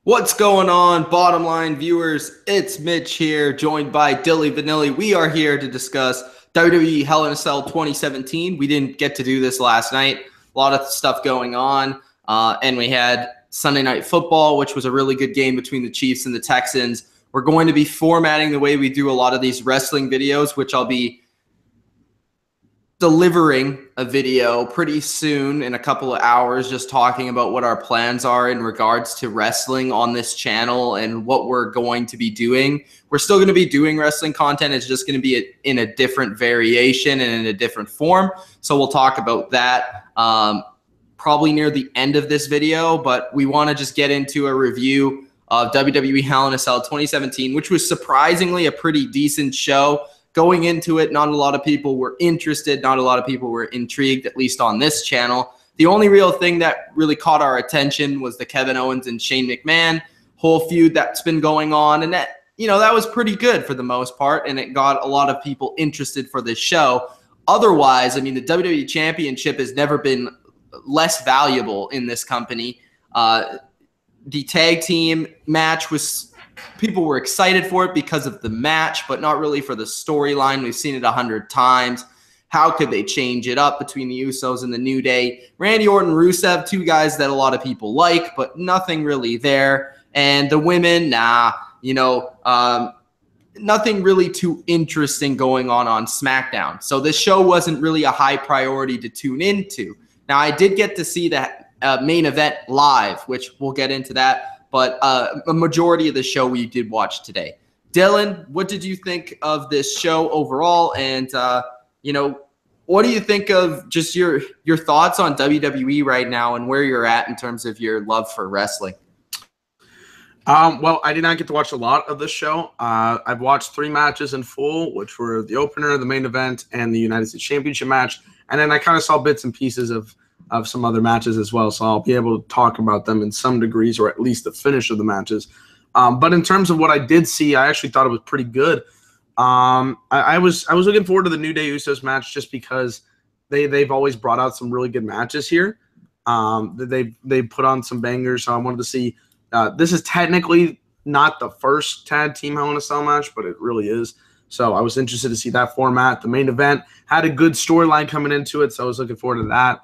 What's going on, bottom line viewers? It's Mitch here, joined by Dilly Vanilli. We are here to discuss WWE Hell in a Cell 2017. We didn't get to do this last night. A lot of stuff going on. And we had Sunday Night Football, which was a really good game between the Chiefs and the Texans. We're going to be formatting the way we do a lot of these wrestling videos, which I'll be delivering a video pretty soon in a couple of hours, just talking about what our plans are in regards to wrestling on this channel and what we're going to be doing. We're still going to be doing wrestling content. It's just going to be in a different variation and in a different form. So we'll talk about that probably near the end of this video, but we want to just get into a review of WWE Hell in a Cell 2017, which was surprisingly a pretty decent show. Going into it, not a lot of people were interested. Not a lot of people were intrigued, at least on this channel. The only real thing that really caught our attention was the Kevin Owens and Shane McMahon whole feud that's been going on. And that, that was pretty good for the most part. And it got a lot of people interested for this show. Otherwise, I mean, the WWE Championship has never been less valuable in this company. The tag team match was... People were excited for it because of the match, but not really for the storyline. We've seen it 100 times. How could they change it up between the Usos and the New Day? Randy Orton, Rusev, two guys that a lot of people like, but nothing really there. And the women, nothing really too interesting going on SmackDown. So this show wasn't really a high priority to tune into. Now, I did get to see that main event live, which we'll get into that. But a majority of the show we did watch today. Dylan, what did you think of this show overall? And, what do you think of just your thoughts on WWE right now and where you're at in terms of your love for wrestling? Well, I did not get to watch a lot of this show. I've watched 3 matches in full, which were the opener, the main event, and the United States Championship match. And then I kind of saw bits and pieces of some other matches as well, so I'll be able to talk about them in some degrees, or at least the finish of the matches. But in terms of what I did see, I actually thought it was pretty good. I was looking forward to the New Day Usos match just because they've always brought out some really good matches here. They put on some bangers, so I wanted to see. This is technically not the first tag team Hell in a Cell match, but it really is. So I was interested to see that format. The main event had a good storyline coming into it, so I was looking forward to that.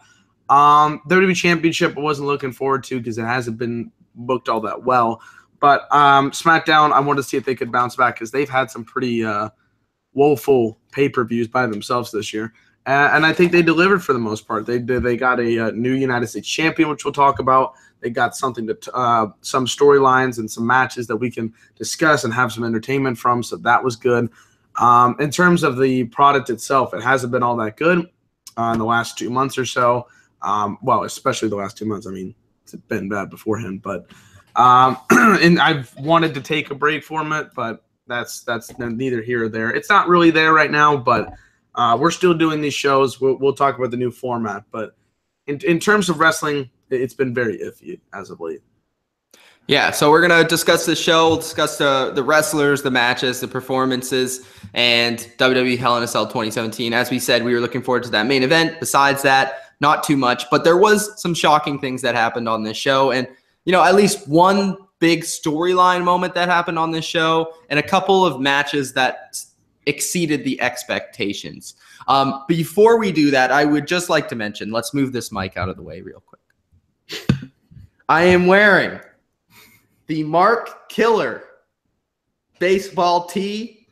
WWE Championship I wasn't looking forward to because it hasn't been booked all that well. But SmackDown, I wanted to see if they could bounce back because they've had some pretty woeful pay-per-views by themselves this year. And I think they delivered for the most part. They got a new United States champion, which we'll talk about. They got something to some storylines and some matches that we can discuss and have some entertainment from, so that was good. In terms of the product itself, it hasn't been all that good in the last 2 months or so. Well, especially the last 2 months. I mean, it's been bad beforehand, but and I've wanted to take a break from it, but that's neither here or there. It's not really there right now, but we're still doing these shows. We'll talk about the new format, but in terms of wrestling, it's been very iffy as of late. Yeah, so we're going to discuss the show, we'll discuss the wrestlers, the matches, the performances, and WWE Hell in a Cell 2017. As we said, we were looking forward to that main event. Besides that, not too much, but there was some shocking things that happened on this show. And, at least one big storyline moment that happened on this show and a couple of matches that exceeded the expectations. Before we do that, I would just like to mention, let's move this mic out of the way real quick. I am wearing the Mark Killer baseball tee,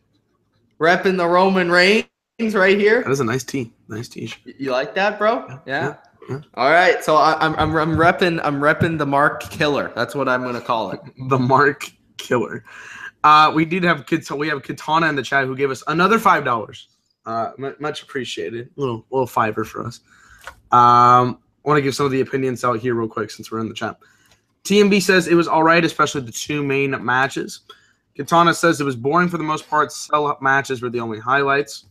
repping the Roman Reigns right here. That is a nice tee. Nice tee. You like that, bro? Yeah. All right. So I'm repping the Mark Killer. That's what I'm gonna call it. The Mark Killer. We did have kids. So we have Katana in the chat who gave us another $5. Much appreciated. Little $5 for us. I want to give some of the opinions out here real quick since we're in the chat. TMB says it was all right, especially the 2 main matches. Katana says it was boring for the most part. Sell-up matches were the only highlights.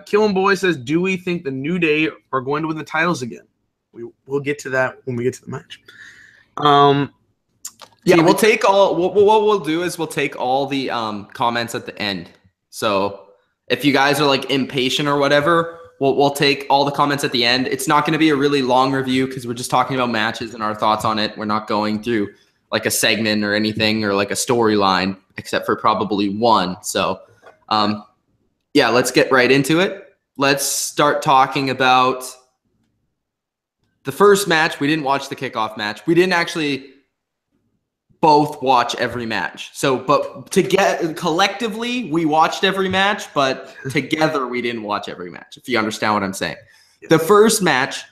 Killin' Boy says, do we think the New Day are going to win the titles again? We'll get to that when we get to the match. Yeah, we'll take all. What we'll do is we'll take all the comments at the end. So if you guys are like impatient or whatever, we'll take all the comments at the end. It's not going to be a really long review because we're just talking about matches and our thoughts on it. We're not going through like a segment or anything or like a storyline, except for probably one. So, yeah, let's get right into it. Let's start talking about the first match. We didn't watch the kickoff match. We didn't actually both watch every match. So, but collectively, we watched every match, but together we didn't watch every match, if you understand what I'm saying. Yes. The first match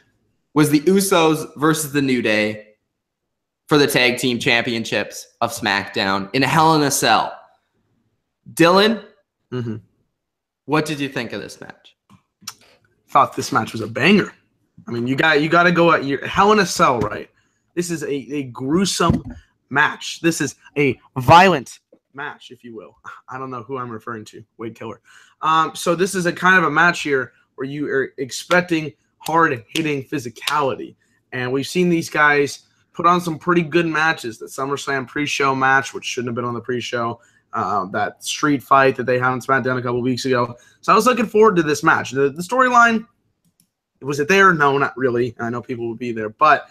was the Usos versus the New Day for the tag team championships of SmackDown in a Hell in a Cell. Dylan, what did you think of this match? Thought this match was a banger. I mean, you got to go at your Hell in a Cell, right? This is a gruesome match. This is a violent match, if you will. I don't know who I'm referring to. Wade Keller. So this is a kind of a match here where you are expecting hard-hitting physicality. And we've seen these guys put on some pretty good matches. The SummerSlam pre-show match, which shouldn't have been on the pre-show. That street fight that they had on SmackDown a couple weeks ago. So I was looking forward to this match. The storyline, was it there? No, not really. I know people would be there. But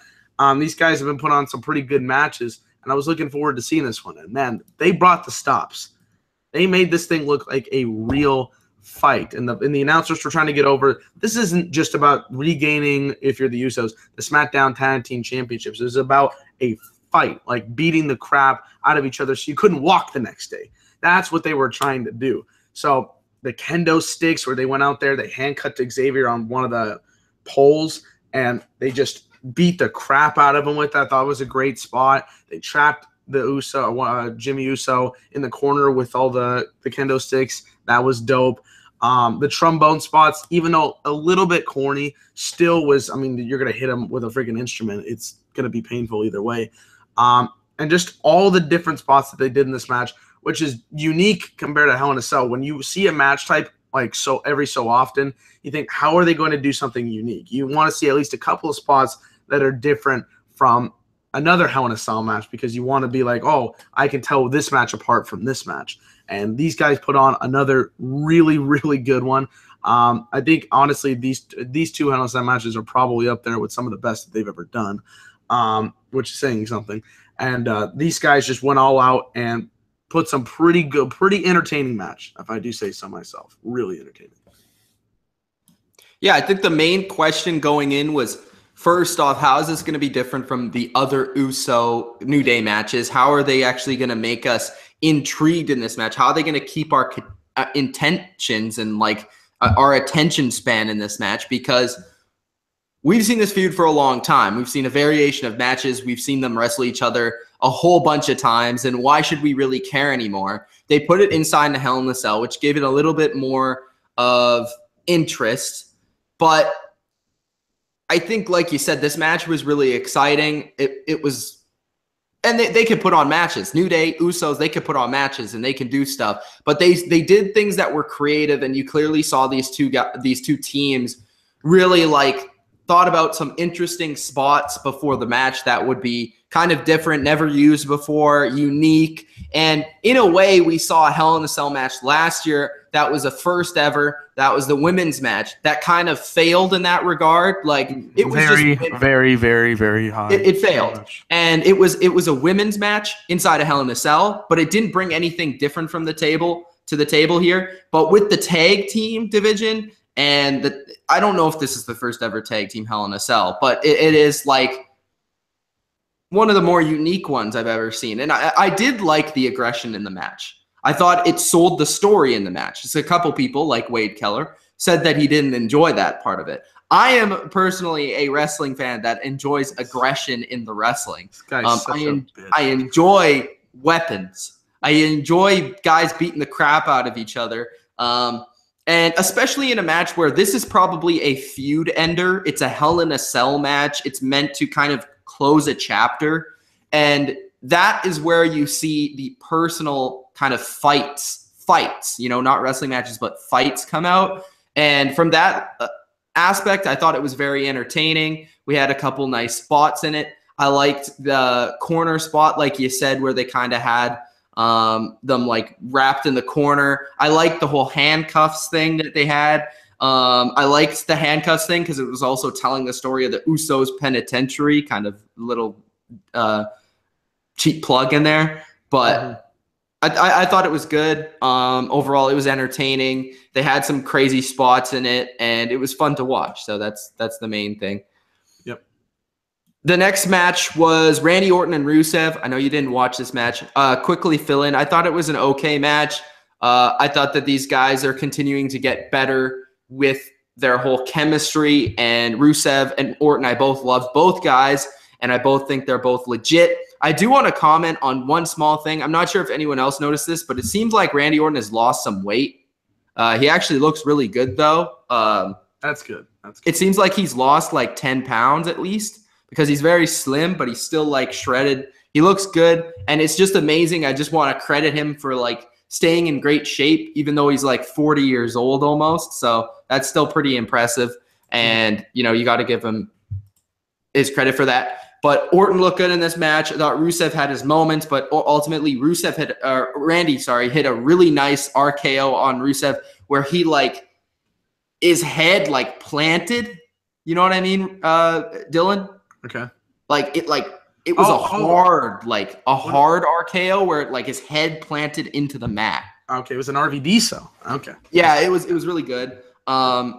these guys have been put on some pretty good matches, and I was looking forward to seeing this one. And, man, they brought the stops. They made this thing look like a real fight. And the announcers were trying to get over, this isn't just about regaining, if you're the Usos, the SmackDown Tag Team Championships. It was about a fight, like beating the crap out of each other so you couldn't walk the next day. That's what they were trying to do. So the kendo sticks where they went out there, they handcuffed Xavier on one of the poles, and they just beat the crap out of him with that. I thought it was a great spot. They trapped the Jimmy Uso in the corner with all the kendo sticks. That was dope. The trombone spots, even though a little bit corny, still was, I mean, you're going to hit him with a freaking instrument. It's going to be painful either way. And just all the different spots that they did in this match, which is unique compared to Hell in a Cell. When you see a match type like so every so often, you think, how are they going to do something unique? You want to see at least a couple of spots that are different from another Hell in a Cell match because you want to be like, oh, I can tell this match apart from this match. And these guys put on another really, really good one. I think, honestly, these two Hell in a Cell matches are probably up there with some of the best that they've ever done, which is saying something. And these guys just went all out and put some pretty good, pretty entertaining match, if I do say so myself. Really entertaining. Yeah, I think the main question going in was, first off, how is this going to be different from the other Uso New Day matches? How are they actually going to make us intrigued in this match? How are they going to keep our intentions and like our attention span in this match? Because we've seen this feud for a long time. We've seen a variation of matches. We've seen them wrestle each other a whole bunch of times. And why should we really care anymore? They put it inside the Hell in the Cell, which gave it a little bit more of interest. But I think, like you said, this match was really exciting. It was, and they could put on matches. New Day, Usos, they could put on matches and they can do stuff. But they did things that were creative, and you clearly saw these two teams really like thought about some interesting spots before the match that would be kind of different, never used before, unique. And in a way, we saw a Hell in a Cell match last year that was a first ever. That was the women's match that kind of failed in that regard. Like it was very high. It failed, and it was a women's match inside a Hell in a Cell, but it didn't bring anything different from the table to the table here. But with the tag team division, and I don't know if this is the first ever tag team Hell in a Cell, but it is like one of the more unique ones I've ever seen. And I did like the aggression in the match. I thought it sold the story in the match. Just a couple people, like Wade Keller, said that he didn't enjoy that part of it. I am personally a wrestling fan that enjoys aggression in the wrestling. I enjoy weapons. I enjoy guys beating the crap out of each other. And especially in a match where this is probably a feud ender. It's a Hell in a Cell match. It's meant to kind of close a chapter. And that is where you see the personal kind of fights, you know, not wrestling matches, but fights come out. And from that aspect, I thought it was very entertaining. We had a couple nice spots in it. I liked the corner spot, like you said, where they kind of had them like wrapped in the corner. I liked the whole handcuffs thing that they had. I liked the handcuffs thing because it was also telling the story of the Usos penitentiary, kind of little cheap plug in there, but I thought it was good. Overall, it was entertaining. They had some crazy spots in it, and it was fun to watch. So that's the main thing. Yep. The next match was Randy Orton and Rusev. I know you didn't watch this match. Quickly fill in. I thought it was an okay match. I thought that these guys are continuing to get better with their whole chemistry, and Rusev and Orton, I both love both guys, and I both think they're both legit. I do want to comment on one small thing. I'm not sure if anyone else noticed this, but it seems like Randy Orton has lost some weight. He actually looks really good, though. That's good. That's good. It seems like he's lost like 10 pounds at least, because he's very slim, but he's still like shredded. He looks good, and it's just amazing. I just want to credit him for like staying in great shape, even though he's like 40 years old almost. So that's still pretty impressive, and you got to give him his credit for that. But Orton looked good in this match. I thought Rusev had his moments, but ultimately Randy hit a really nice RKO on Rusev where he like his head like planted. You know what I mean, Dylan? Okay. It was hard RKO where like his head planted into the mat. Okay, it was an RVD, so okay. Yeah, it was really good. I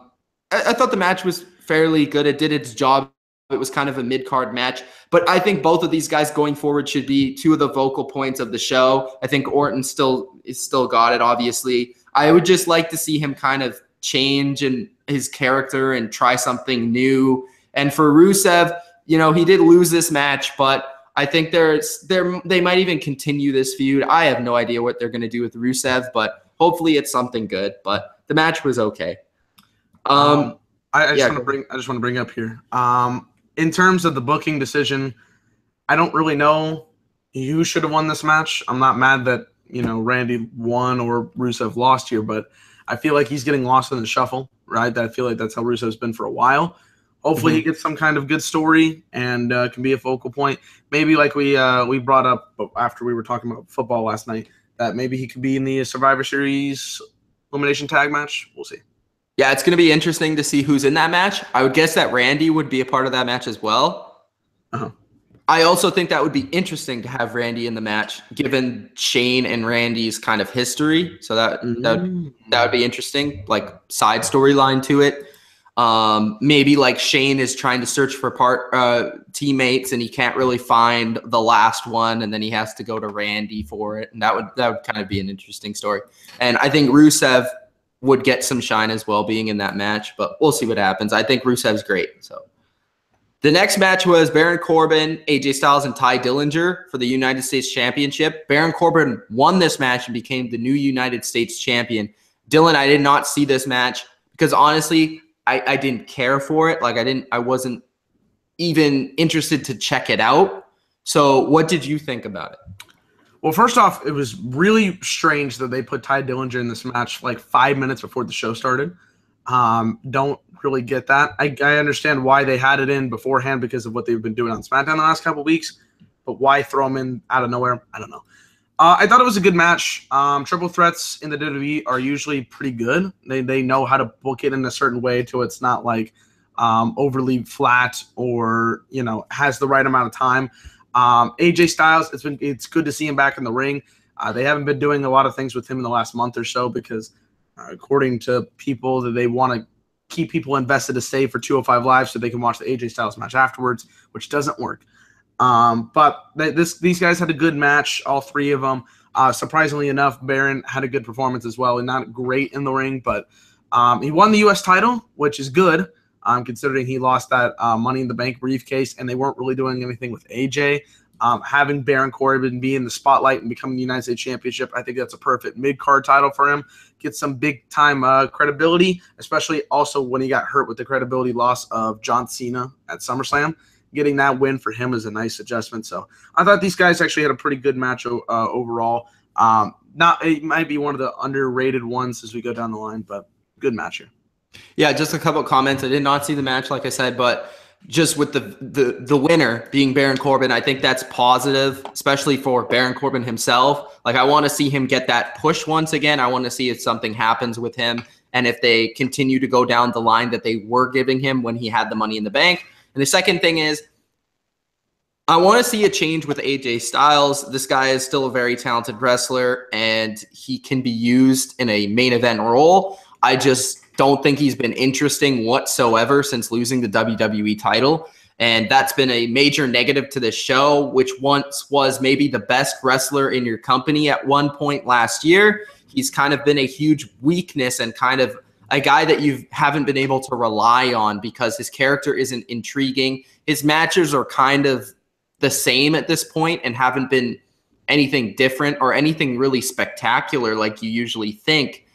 thought the match was fairly good. It did its job. It was kind of a mid-card match, but I think both of these guys going forward should be two of the vocal points of the show. I think Orton still got it, obviously. I would just like to see him kind of change in his character and try something new. And for Rusev, he did lose this match, but I think they might even continue this feud. I have no idea what they're going to do with Rusev, but hopefully it's something good. But the match was okay. I just want to bring up here. In terms of the booking decision, I don't really know who should have won this match. I'm not mad that, Randy won or Rusev lost here, but I feel like he's getting lost in the shuffle, right? I feel like that's how Rusev's been for a while. Hopefully he gets some kind of good story and can be a focal point. Maybe like we brought up after we were talking about football last night, that maybe he could be in the Survivor Series elimination tag match. We'll see. Yeah, it's going to be interesting to see who's in that match. I would guess that Randy would be a part of that match as well. I also think that would be interesting to have Randy in the match, given Shane and Randy's kind of history. So that would be interesting, like side storyline to it. Maybe like Shane is trying to search for teammates and he can't really find the last one, and then he has to go to Randy for it, and that would kind of be an interesting story. And I think Rusev would get some shine as well being in that match, but we'll see what happens. I think Rusev's great. So the next match was Baron Corbin, AJ Styles, and Ty Dillinger for the United States Championship. Baron Corbin won this match and became the new United States champion. Dylan, I did not see this match because honestly, I didn't care for it. Like I wasn't even interested to check it out. So what did you think about it? Well, first off, it was really strange that they put Ty Dillinger in this match like 5 minutes before the show started. Don't really get that. I understand why they had it in beforehand because of what they've been doing on SmackDown the last couple of weeks, but why throw him in out of nowhere? I don't know. I thought it was a good match. Triple threats in the WWE are usually pretty good. They know how to book it in a certain way till it's not like overly flat or has the right amount of time. AJ Styles, it's good to see him back in the ring. They haven't been doing a lot of things with him in the last month or so because according to people that they want to keep people invested to stay for 205 Live so they can watch the AJ Styles match afterwards, which doesn't work. But these guys had a good match, all three of them. Surprisingly enough, Baron had a good performance as well, and not great in the ring, but he won the U.S. title, which is good. Considering he lost that Money in the Bank briefcase, and they weren't really doing anything with AJ. Having Baron Corbin be in the spotlight and becoming the United States Championship, I think that's a perfect mid-card title for him. Get some big-time credibility, especially also when he got hurt with the credibility loss of John Cena at SummerSlam. Getting that win for him is a nice adjustment. So I thought these guys actually had a pretty good match overall. It might be one of the underrated ones as we go down the line, but good match here. Yeah, just a couple of comments. I did not see the match, like I said, but just with the winner being Baron Corbin, I think that's positive, especially for Baron Corbin himself. Like, I want to see him get that push once again. I want to see if something happens with him and if they continue to go down the line that they were giving him when he had the Money in the Bank. And the second thing is, I want to see a change with AJ Styles. This guy is still a very talented wrestler, and he can be used in a main event role. I just don't think he's been interesting whatsoever since losing the WWE title. And that's been a major negative to this show, which once was maybe the best wrestler in your company at one point last year. He's kind of been a huge weakness and kind of a guy that you haven't been able to rely on because his character isn't intriguing. His matches are kind of the same at this point and haven't been anything different or anything really spectacular like you usually think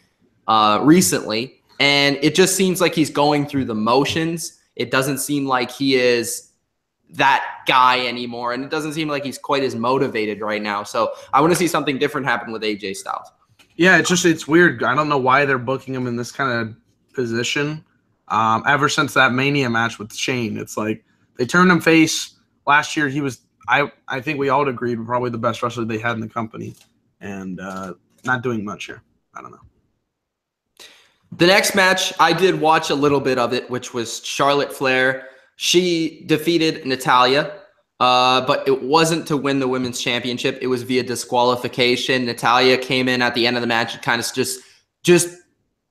recently. And it just seems like he's going through the motions. It doesn't seem like he is that guy anymore. And it doesn't seem like he's quite as motivated right now. So I want to see something different happen with AJ Styles. Yeah, it's weird. I don't know why they're booking him in this kind of position. Ever since that Mania match with Shane, it's like they turned him face. Last year, he was, I think we all agreed, probably the best wrestler they had in the company. And not doing much here. I don't know. The next match, I did watch a little bit of it, which was Charlotte Flair. She defeated Natalya, but it wasn't to win the women's championship. It was via disqualification. Natalya came in at the end of the match and kind of just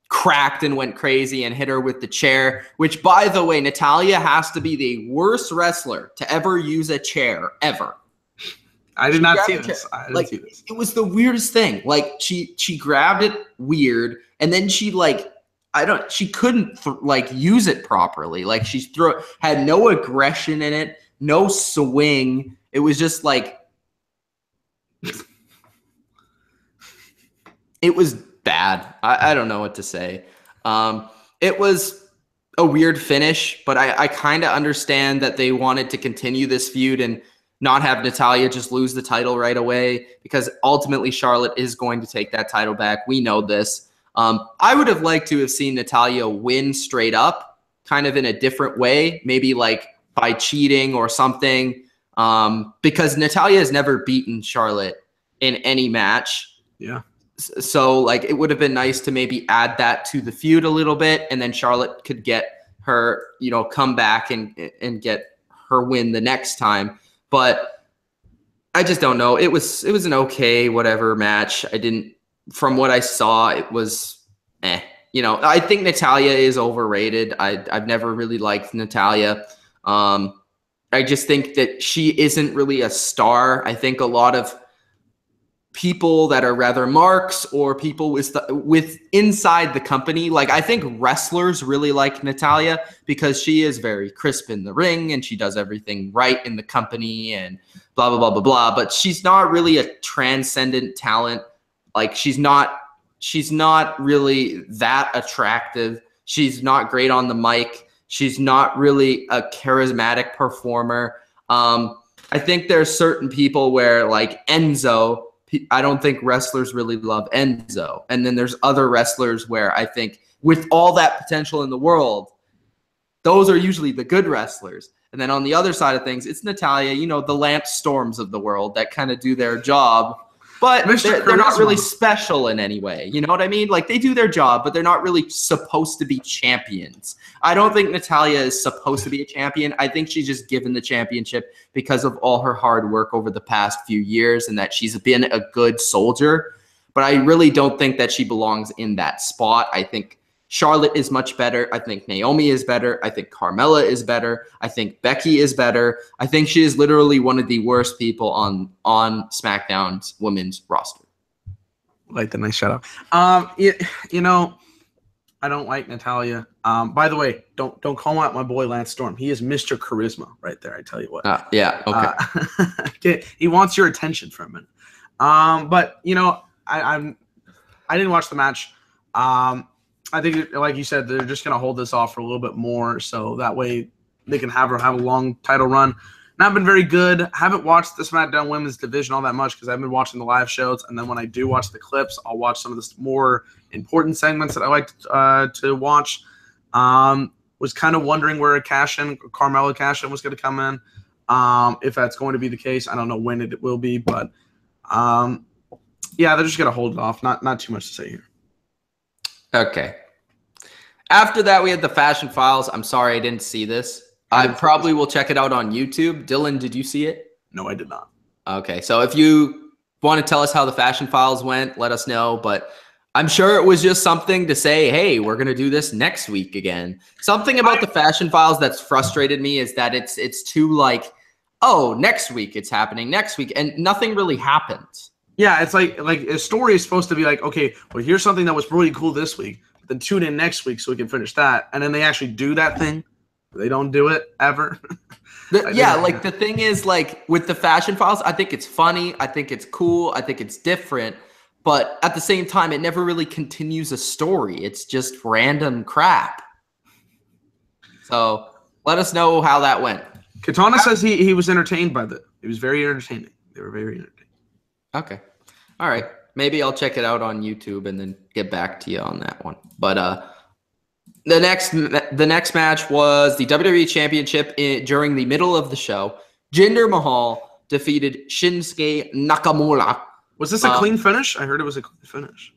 cracked and went crazy and hit her with the chair, which, by the way, Natalya has to be the worst wrestler to ever use a chair, ever. I did not see this. I didn't see this. It was the weirdest thing. Like, she grabbed it weird, and then she, like, she couldn't, use it properly. Like, she had no aggression in it, no swing. It was just, like, it was bad. I don't know what to say. It was a weird finish, but I kind of understand that they wanted to continue this feud and not have Natalya just lose the title right away, because ultimately Charlotte is going to take that title back. We know this. I would have liked to have seen Natalya win straight up, kind of in a different way, maybe like by cheating or something, because Natalya has never beaten Charlotte in any match. Yeah. So, like, it would have been nice to maybe add that to the feud a little bit, and then Charlotte could get her, come back and get her win the next time. But I just don't know. It was an okay whatever match. From what I saw, it was I think Natalya is overrated. I've never really liked Natalya. I just think that she isn't really a star. I think a lot of people that are rather marks or people with inside the company, like, I think wrestlers really like Natalya because she is very crisp in the ring and she does everything right in the company and blah blah blah blah blah, but she's not really a transcendent talent. Like, she's not really that attractive. She's not great on the mic. She's not really a charismatic performer. I think there's certain people where, like Enzo, I don't think wrestlers really love Enzo. And then there's other wrestlers where I think with all that potential in the world, those are usually the good wrestlers. And then on the other side of things, it's Natalya, the Lance Storms of the world that kind of do their job, but they're not really special in any way. You know what I mean? Like, they do their job, but they're not really supposed to be champions. I don't think Natalya is supposed to be a champion. I think she's just given the championship because of all her hard work over the past few years and that she's been a good soldier. But I really don't think that she belongs in that spot. I think Charlotte is much better. I think Naomi is better. I think Carmella is better. I think Becky is better. I think she is literally one of the worst people on SmackDown's women's roster. Like the nice shout out. I don't like Natalya. By the way, don't call out my boy Lance Storm. He is Mr. Charisma right there. I tell you what. Yeah. Okay. He wants your attention from it. But I didn't watch the match. I think, like you said, they're just gonna hold this off for a little bit more, so that way they can have her have a long title run. Not been very good. Haven't watched the SmackDown Women's Division all that much because I've been watching the live shows, and then when I do watch the clips, I'll watch some of the more important segments that I like to watch. Was kind of wondering where Carmella cash-in was going to come in. If that's going to be the case, I don't know when it will be, but yeah, they're just going to hold it off. Not too much to say here. Okay. After that, we had the Fashion Files. I'm sorry I didn't see this. I probably will check it out on YouTube. Dylan, did you see it? No, I did not. Okay, so if you want to tell us how the Fashion Files went, let us know. But I'm sure it was just something to say, hey, we're going to do this next week again. Something about the Fashion Files that's frustrated me is that it's too like, oh, next week it's happening next week, and nothing really happens. Yeah, it's like a story is supposed to be like, okay, well, here's something that was really cool this week. Then tune in next week so we can finish that. And then they actually do that thing. They don't do it ever. Like the thing is, like with the Fashion Files, I think it's funny. I think it's cool. I think it's different. But at the same time, it never really continues a story. It's just random crap. So let us know how that went. Katana says he was entertained by it was very entertaining. They were very entertaining. Okay. All right. Maybe I'll check it out on YouTube and then get back to you on that one. But the next match was the WWE Championship during the middle of the show. Jinder Mahal defeated Shinsuke Nakamura. Was this a clean finish? I heard it was a clean finish.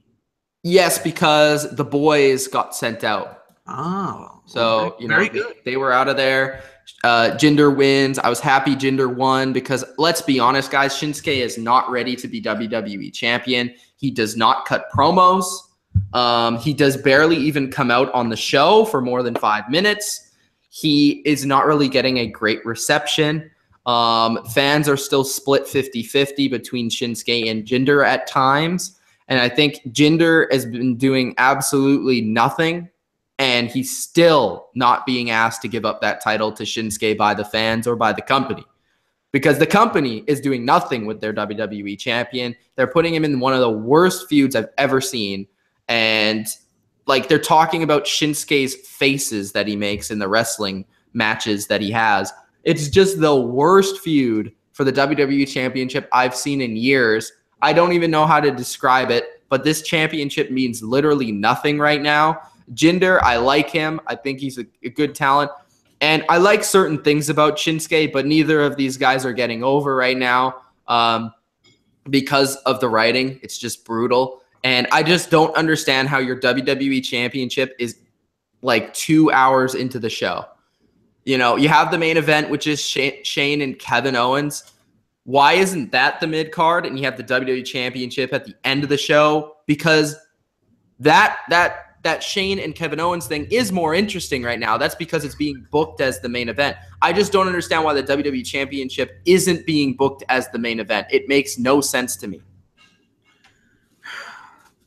Yes, because the boys got sent out. Oh. So, very good. They were out of there. Jinder wins. I was happy Jinder won because let's be honest, guys, Shinsuke is not ready to be WWE champion. He does not cut promos. He does barely even come out on the show for more than 5 minutes. He is not really getting a great reception. Fans are still split 50-50 between Shinsuke and Jinder at times. And I think Jinder has been doing absolutely nothing. And he's still not being asked to give up that title to Shinsuke by the fans or by the company. Because the company is doing nothing with their WWE champion. They're putting him in one of the worst feuds I've ever seen. And like they're talking about Shinsuke's faces that he makes in the wrestling matches that he has. It's just the worst feud for the WWE championship I've seen in years. I don't even know how to describe it, but this championship means literally nothing right now. Jinder, I like him. I think he's a good talent. And I like certain things about Shinsuke, but neither of these guys are getting over right now because of the writing. It's just brutal. And I just don't understand how your WWE championship is like 2 hours into the show. You know, you have the main event, which is Shane and Kevin Owens. Why isn't that the mid card? And you have the WWE championship at the end of the show? Because that Shane and Kevin Owens thing is more interesting right now. That's because it's being booked as the main event. I just don't understand why the WWE Championship isn't being booked as the main event. It makes no sense to me.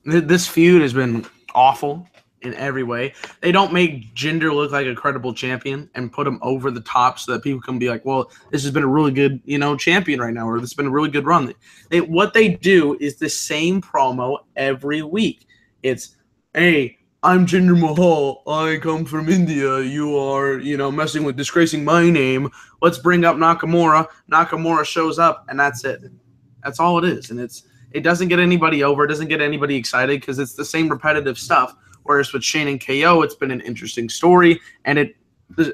This feud has been awful in every way. They don't make Jinder look like a credible champion and put him over the top so that people can be like, well, this has been a really good, champion right now, or this has been a really good run. What they do is the same promo every week. It's, hey, I'm Jinder Mahal. I come from India. You are, messing with disgracing my name. Let's bring up Nakamura. Nakamura shows up, and that's it. That's all it is. And it doesn't get anybody over. It doesn't get anybody excited because it's the same repetitive stuff. Whereas with Shane and KO, it's been an interesting story, and it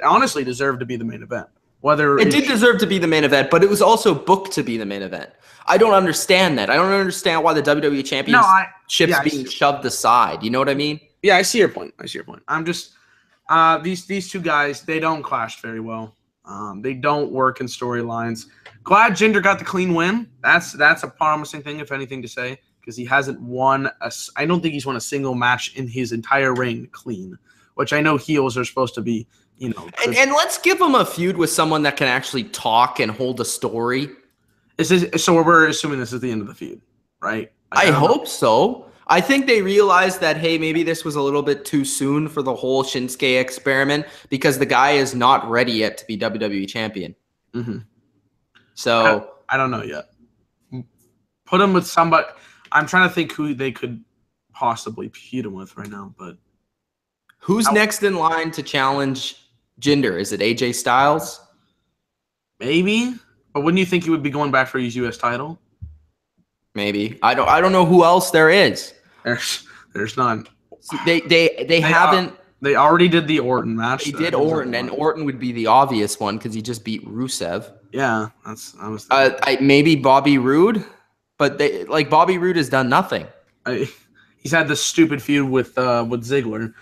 honestly deserved to be the main event. It did deserve to be the main event, but it was also booked to be the main event. I don't understand that. I don't understand why the WWE Championship's being shoved aside. You know what I mean? Yeah, I see your point. I'm just these two guys, they don't clash very well. They don't work in storylines. Glad Jinder got the clean win. That's a promising thing, if anything, to say, because he hasn't won I don't think he's won a single match in his entire reign clean, which I know heels are supposed to be, And let's give him a feud with someone that can actually talk and hold a story. So we're assuming this is the end of the feud, right? I hope so. I think they realized that, hey, maybe this was a little bit too soon for the whole Shinsuke experiment because the guy is not ready yet to be WWE champion. Mm-hmm. So I don't know yet. Put him with somebody. I'm trying to think who they could possibly feud him with right now. But who's next in line to challenge Jinder? Is it AJ Styles? Maybe. But wouldn't you think he would be going back for his U.S. title? Maybe. I don't know who else there is. There's none. They haven't. They already did the Orton match. They did Orton, and Orton would be the obvious one because he just beat Rusev. Yeah, maybe Bobby Roode, but Bobby Roode has done nothing. He's had this stupid feud with Ziggler.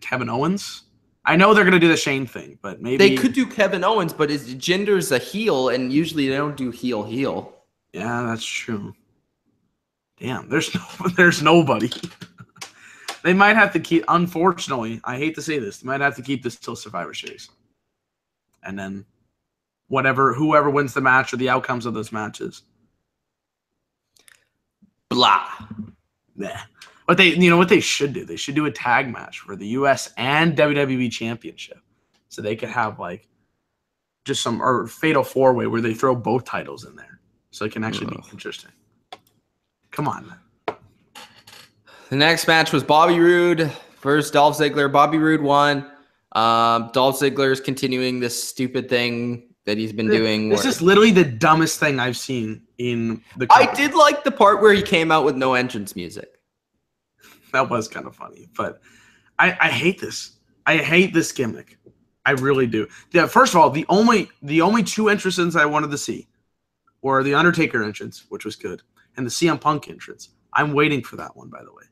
Kevin Owens. I know they're going to do the Shane thing, but maybe they could do Kevin Owens, but his Jinder's a heel, and usually they don't do heel. Yeah, that's true. Damn, there's nobody. They might have to keep. Unfortunately, I hate to say this, they might have to keep this till Survivor Series, and then whoever wins the match or the outcomes of those matches. Blah. Nah. But you know what they should do? They should do a tag match for the US and WWE Championship. So they could have like just or fatal 4-way where they throw both titles in there. So it can actually be interesting. Come on, man. The next match was Bobby Roode versus Dolph Ziggler. Bobby Roode won. Dolph Ziggler is continuing this stupid thing that he's been doing. This is literally the dumbest thing I've seen in the company. I did like the part where he came out with no entrance music. That was kind of funny, but I hate this. I hate this gimmick. I really do. Yeah. First of all, the only 2 entrances I wanted to see were the Undertaker entrance, which was good, and the CM Punk entrance. I'm waiting for that one, by the way.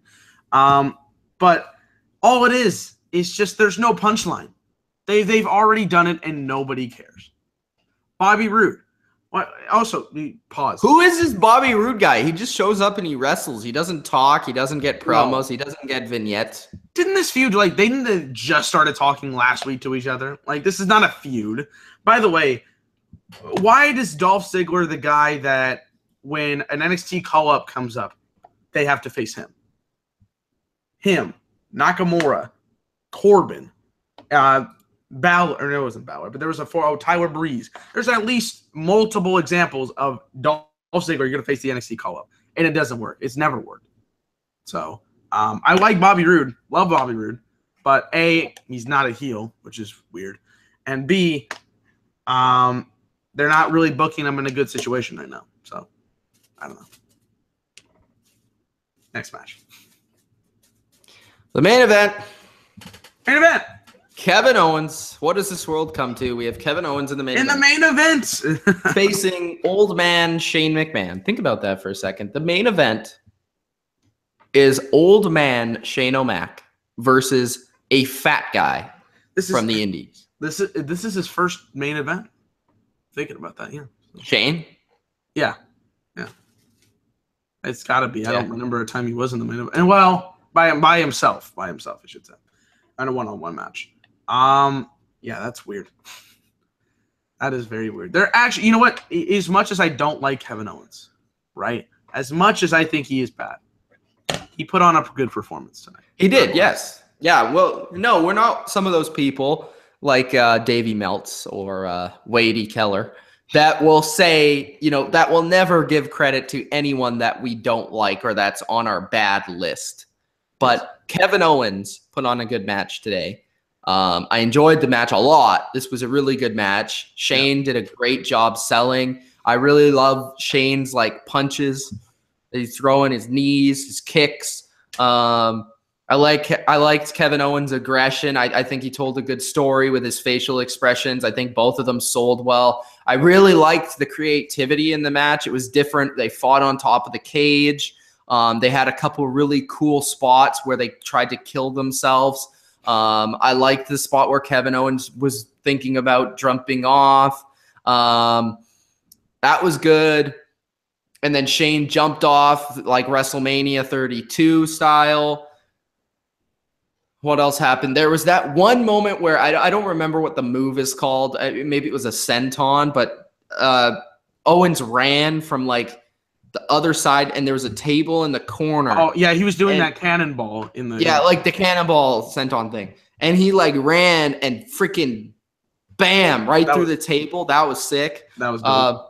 But all it is just there's no punchline. They've already done it, and nobody cares. Bobby Roode. Also, pause. Who is this Bobby Roode guy? He just shows up and he wrestles. He doesn't talk. He doesn't get promos. No. He doesn't get vignettes. Didn't this feud, they didn't just started talking last week to each other? This is not a feud. By the way, why does Dolph Ziggler the guy that when an NXT call-up comes up, they have to face him? Him, Nakamura, Corbin, Balor, or no, it wasn't Balor, but there was Tyler Breeze. There's at least multiple examples of Dolph Ziggler. You're going to face the NXT call-up, and it doesn't work. It's never worked. So I like Bobby Roode, love Bobby Roode, but A, he's not a heel, which is weird, and B, they're not really booking him in a good situation right now. So I don't know. Next match. The main event. Main event. Kevin Owens. What does this world come to? We have Kevin Owens in the main event. In the main event. Facing old man Shane McMahon. Think about that for a second. The main event is old man Shane O'Mac versus a fat guy from the Indies. This is his first main event. Thinking about that, yeah. Shane? Yeah. It's got to be. Yeah. I don't remember a time he was in the main event. And well, by himself, I should say. In a one-on-one match. Yeah, that's weird. That is very weird. They're actually, you know what? As much as I don't like Kevin Owens, right? As much as I think he is bad, he put on a good performance tonight. He did, yes. Yeah, well, no, we're not some of those people like Davey Meltz or Wadey Keller that will say, that will never give credit to anyone that we don't like or that's on our bad list. But Kevin Owens put on a good match today. I enjoyed the match a lot. This was a really good match. Shane did a great job selling. I really love Shane's punches that he's throwing, his knees, his kicks. I liked Kevin Owens' aggression. I think he told a good story with his facial expressions. I think both of them sold well. I really liked the creativity in the match. It was different. They fought on top of the cage. They had a couple really cool spots where they tried to kill themselves. I liked the spot where Kevin Owens was thinking about jumping off. That was good. And then Shane jumped off like WrestleMania 32 style. What else happened? There was that one moment where I don't remember what the move is called. Maybe it was a senton, but Owens ran from the other side, and there was a table in the corner. Oh, yeah, he was doing that cannonball in the... Yeah, the cannonball senton thing. And he, ran and freaking bam, through the table. That was sick. That was good.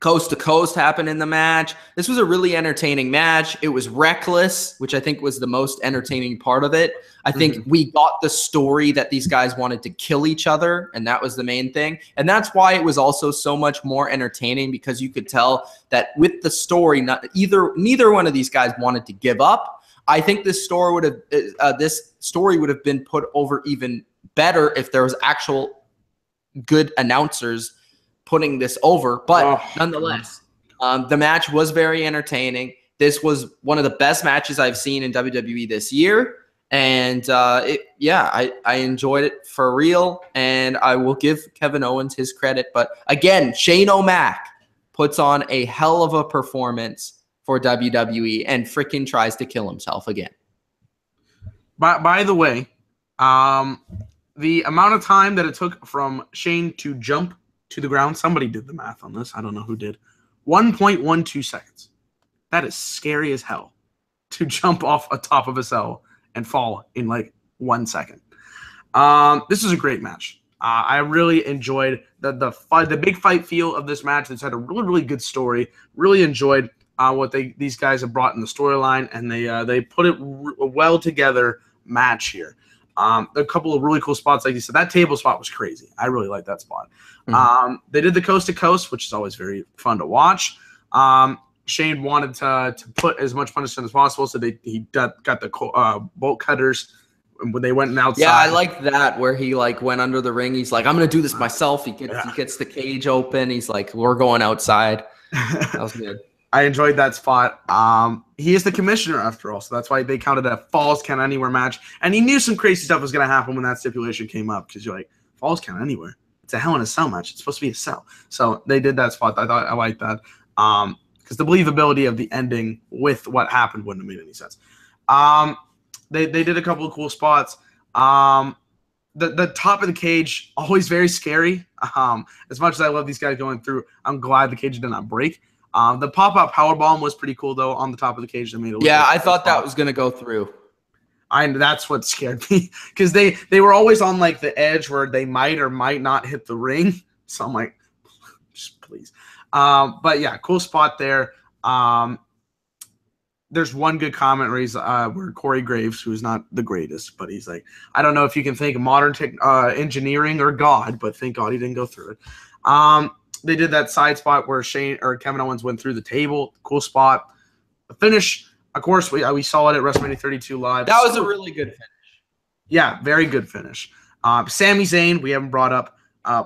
Coast to coast happened in the match. This was a really entertaining match. It was reckless, which I think was the most entertaining part of it. I think we got the story that these guys wanted to kill each other, and that was the main thing. And that's why it was also so much more entertaining, because you could tell that with the story, neither one of these guys wanted to give up. I think this story would have been put over even better if there was actual good announcers putting this over, but nonetheless, the match was very entertaining. This was one of the best matches I've seen in WWE this year, And I enjoyed it for real. And I will give Kevin Owens his credit. But again, Shane O'Mac puts on a hell of a performance for WWE and freaking tries to kill himself again. By the way, the amount of time that it took from Shane to jump to the ground, somebody did the math on this. I don't know who did. 1.12 seconds. That is scary as hell to jump off a top of a cell and fall in like 1 second. This is a great match. I really enjoyed the big fight feel of this match. It's had a really, really good story. Really enjoyed what these guys have brought in the storyline, and they put it well together match here. A couple of really cool spots, like you said. That table spot was crazy. I really like that spot. Mm-hmm. They did the coast to coast, which is always very fun to watch. Shane wanted to put as much punishment as possible, so he got the bolt cutters when they went outside. Yeah, I like that where he like went under the ring. He's like, I'm gonna do this myself. He gets the cage open. He's like, we're going outside. That was good. I enjoyed that spot. He is the commissioner after all, so that's why they counted a Falls Count Anywhere match. And he knew some crazy stuff was going to happen when that stipulation came up, because you're like, Falls Count Anywhere? It's a Hell in a Cell match. It's supposed to be a cell. So they did that spot. I liked that, because the believability of the ending with what happened wouldn't have made any sense. They did a couple of cool spots. The top of the cage, always very scary. As much as I love these guys going through, I'm glad the cage did not break. The pop-out powerbomb was pretty cool, though, on the top of the cage. That made it look I thought that was going to go through. That's what scared me, because they were always on, like, the edge where they might or might not hit the ring. So I'm like, just please. But, yeah, cool spot there. There's one good comment where Corey Graves, who's not the greatest, but he's like, I don't know if you can think of modern engineering or God, but thank God he didn't go through it. They did that side spot where Kevin Owens went through the table. Cool spot. The finish, of course, we saw it at WrestleMania 32 Live. That was a really good finish. Yeah, very good finish. Sami Zayn, we haven't brought up,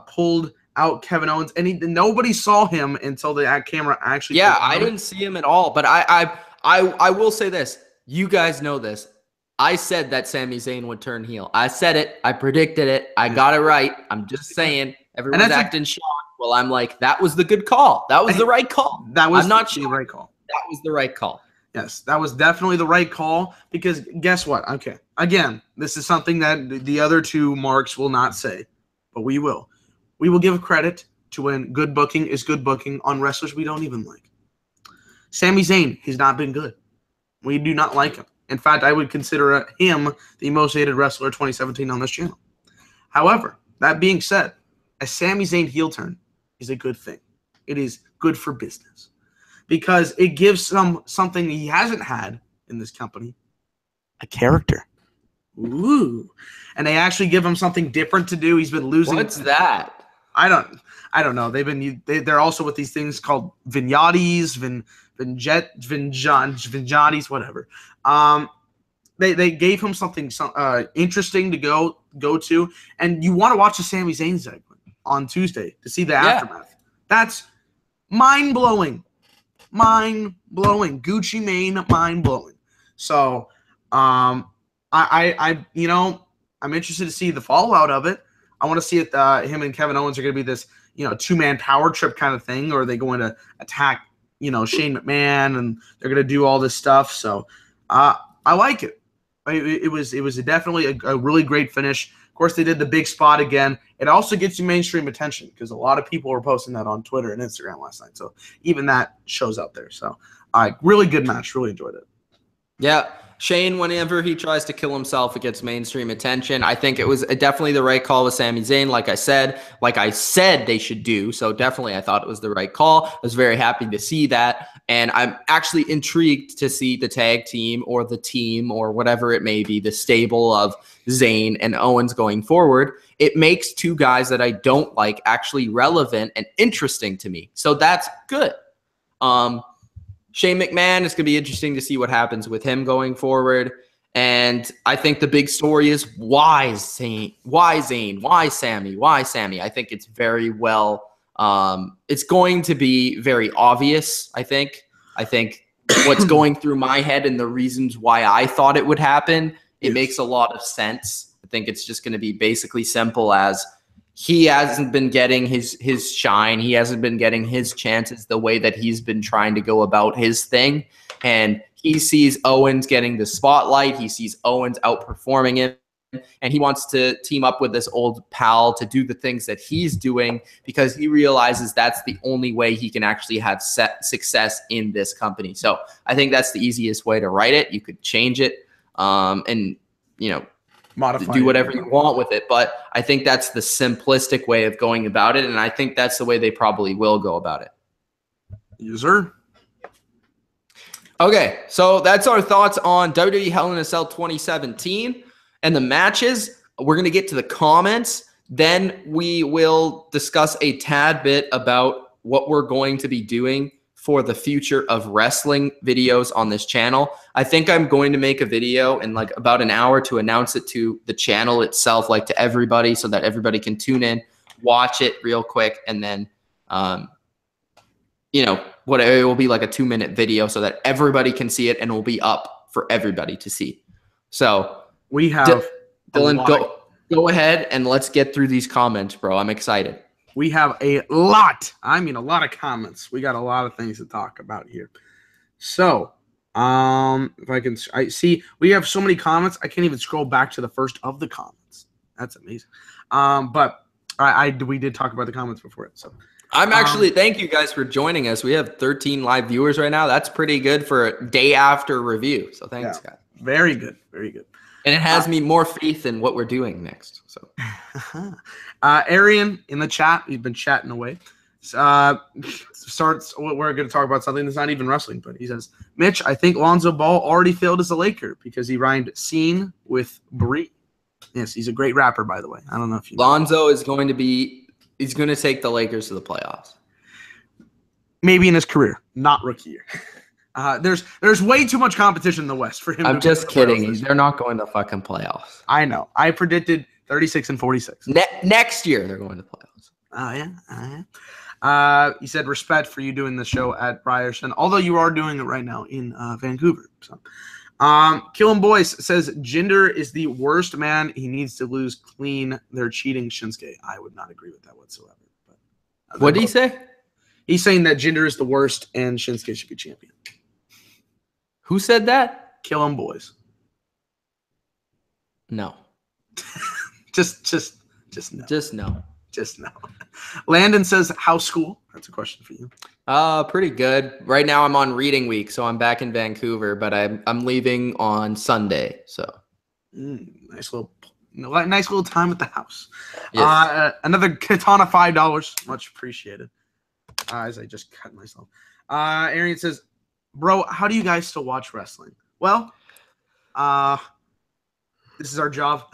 pulled out Kevin Owens, and nobody saw him until the camera actually. Yeah, I didn't see him at all, but I will say this. You guys know this. I said that Sami Zayn would turn heel. I said it. I predicted it. I got it right. I'm just saying. Everyone's acting shocked. Well, I'm like, that was the good call. That was the right call. That was the right call. That was the right call. Yes, that was definitely the right call, because guess what? Okay, again, this is something that the other two marks will not say, but we will. We will give credit to when good booking is good booking on wrestlers we don't even like. Sami Zayn has not been good. We do not like him. In fact, I would consider him the most hated wrestler 2017 on this channel. However, that being said, a Sami Zayn heel turn is a good thing. It is good for business, because it gives something he hasn't had in this company, a character. Ooh. And they actually give him something different to do. He's been losing. What's that? I don't know. They're also with these things called vignettes, vignettes, whatever. They gave him something interesting to go to, and you want to watch the Sami Zayn segment on Tuesday to see the aftermath. That's mind-blowing. Mind-blowing. Gucci Mane, mind-blowing. So, I'm interested to see the fallout of it. I want to see if him and Kevin Owens are going to be this, two-man power trip kind of thing, or are they going to attack, Shane McMahon, and they're going to do all this stuff. So, I like it. It was definitely a really great finish. Of course, they did the big spot again. It also gets you mainstream attention, because a lot of people were posting that on Twitter and Instagram last night. So even that shows out there. So really good match. Really enjoyed it. Yeah. Shane, whenever he tries to kill himself, it gets mainstream attention. I think it was definitely the right call with Sami Zayn, like I said they should do. So definitely I thought it was the right call. I was very happy to see that. And I'm actually intrigued to see the tag team or the team or whatever it may be, the stable of Zayn and Owens going forward. It makes two guys that I don't like actually relevant and interesting to me. So that's good. Shane McMahon, it's going to be interesting to see what happens with him going forward. And I think the big story is why Zayn? Why Sami? I think it's very well. It's going to be very obvious, I think. I think what's going through my head and the reasons why I thought it would happen It makes a lot of sense. I think it's just going to be basically simple as he hasn't been getting his shine. He hasn't been getting his chances the way that he's been trying to go about his thing. And he sees Owens getting the spotlight. He sees Owens outperforming him. And he wants to team up with this old pal to do the things that he's doing because he realizes that's the only way he can actually have success in this company. So I think that's the easiest way to write it. You could change it and, modify, do whatever you want with it. But I think that's the simplistic way of going about it. And I think that's the way they probably will go about it. Yes, sir. Okay, so that's our thoughts on WWE Hell in a Cell 2017. And the matches, we're going to get to the comments. Then we will discuss a tad bit about what we're going to be doing for the future of wrestling videos on this channel. I think I'm going to make a video in like about an hour to announce it to the channel itself, like to everybody, so that everybody can tune in, watch it real quick, and then, it will be like a 2-minute video so that everybody can see it and it will be up for everybody to see. So we have Dylan, go ahead and let's get through these comments, bro. I'm excited. We have a lot of comments. We got a lot of things to talk about here. So, I see we have so many comments. I can't even scroll back to the first of the comments. That's amazing. But we did talk about the comments before it. So I'm actually, thank you guys for joining us. We have 13 live viewers right now. That's pretty good for a day after review. So thanks, guys. Very good. Very good. And it has me more faith in what we're doing next. So, Arian in the chat, he's been chatting away. Starts. We're going to talk about something that's not even wrestling, but he says, "Mitch, I think Lonzo Ball already failed as a Laker because he rhymed scene with Brie." Yes, he's a great rapper, by the way. I don't know if you. Lonzo is going to be. He's going to take the Lakers to the playoffs. Maybe in his career, not rookie year. There's way too much competition in the West for him. I'm just kidding. They're not going to fucking playoffs. I know. I predicted 36 and 46. Next year they're going to playoffs. Oh yeah. He said respect for you doing the show at Ryerson, although you are doing it right now in Vancouver. So, Killin' Boys says Jinder is the worst man. He needs to lose clean. They're cheating Shinsuke. I would not agree with that whatsoever. But what did he say? He's saying that Jinder is the worst and Shinsuke should be champion. Who said that? Killin' Boys. No. just no. Just no. Just no. Landon says, how's school? That's a question for you. Pretty good. Right now I'm on reading week, so I'm back in Vancouver, but I'm leaving on Sunday. So nice little time at the house. Yes. Another katana $5. Much appreciated. As I just cut myself. Arian says, bro, how do you guys still watch wrestling? Well, this is our job.